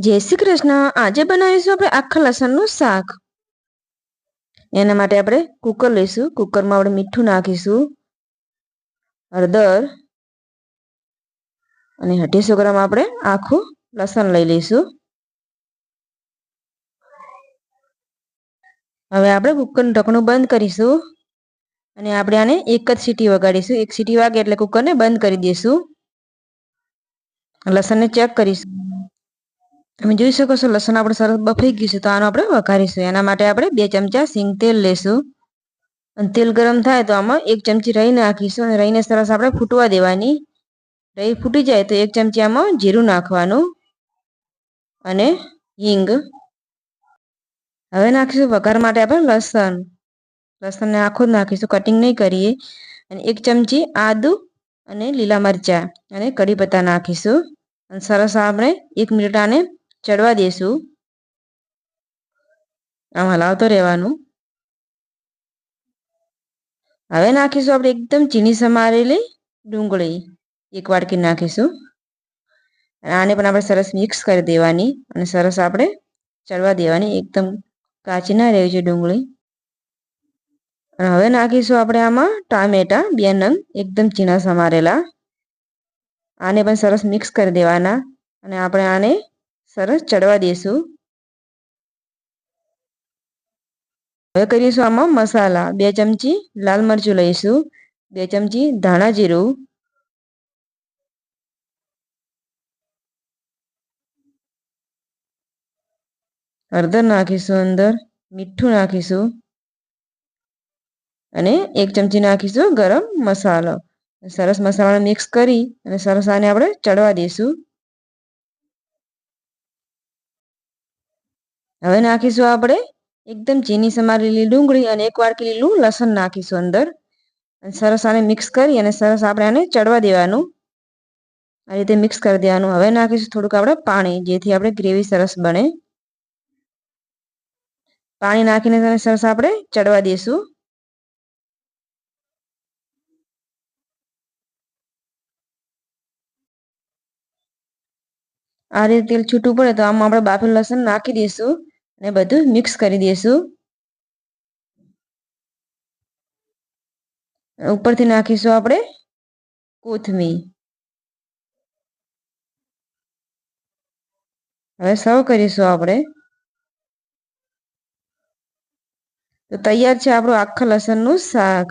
જય શ્રી કૃષ્ણ। આજે બનાવીશું આપણે આખા લસણનું શાક। એના માટે આપણે કુકર લઈશું। કુકરમાં આપણે મીઠું નાખીશું, હળદર અને 250 ગ્રામ આપણે આખું લસણ લઈ લઈશું। હવે આપણે કુકરનું ઢાંકણું બંધ કરીશું અને આપણે આને એક જ સીટી વગાડીશું। એક સીટી વાગે એટલે કુકરને બંધ કરી દઈશું। લસણને ચેક કરીશું। તમે જોઈ શકો છો લસણ આપણે સરસ બફાઈ ગયું છે, તો આનો આપણે વઘારીશું। એના માટે આપણે 2 ચમચા સિંગ તેલ લેશું અને તેલ ગરમ થાય તો આમાં 1 ચમચી રાઈ નાખીશું અને રાઈને સરસ આપણે ફૂટવા દેવાની। રાઈ ફૂટી જાય તો 1 ચમચી આમાં જીરું નાખવાનું અને હિંગ। હવે નાખીશું વઘાર માટે આપણે લસણને આખું જ નાખીશું, કટિંગ નહીં કરીએ। અને 1 ચમચી આદુ અને લીલા મરચાં અને કડી પત્તા નાખીશું અને સરસ આપણે 1 મિનિટ આને ચડવા દઈશું। આમ હલાવતો રહેવાનું। હવે નાખીશું આપણે એકદમ ઝીણી સમારેલી ડુંગળી 1 વાટકી નાખીશું। આને પણ આપણે સરસ મિક્સ કરી દેવાની અને સરસ આપણે ચડવા દેવાની। એકદમ કાચી ના રહેવી જોઈએ ડુંગળી। અને હવે નાખીશું આપણે આમાં ટામેટા 2 નંગ એકદમ ઝીણા સમારેલા। આને પણ સરસ મિક્સ કરી દેવાના અને આપણે આને સરસ ચડવા દઈશું। હવે કરીશું આમાં મસાલા। 2 ચમચી લાલ મરચું લઈશું, 2 ચમચી ધાણા જીરું, હળદર નાખીશું અંદર, મીઠું નાખીશું અને 1 ચમચી નાખીશું ગરમ મસાલો। સરસ મસાલાને મિક્સ કરી અને સરસ આને આપણે ચડવા દઈશું। હવે નાખીશું આપણે એકદમ ઝીણી સમારેલી ડુંગળી અને 1 વાટકી લીલું લસણ નાખીશું અંદર અને સરસ આને મિક્સ કરી અને સરસ આપણે આને ચડવા દેવાનું। આ રીતે મિક્સ કરી દેવાનું। હવે નાખીશું થોડુંક આપણે પાણી, જેથી આપણે ગ્રેવી સરસ બને। પાણી નાખીને સરસ આપણે ચડવા દઈશું। આ રીતે તેલ છૂટું પડે તો આમાં આપણે બાફેલું લસણ નાખી દઈશું અને બધું મિક્સ કરી દઈશું। ઉપરથી નાખીશું આપણે કોથમીર। હવે સર્વ કરીશું આપણે। તો તૈયાર છે આપણું આખા લસણનું શાક।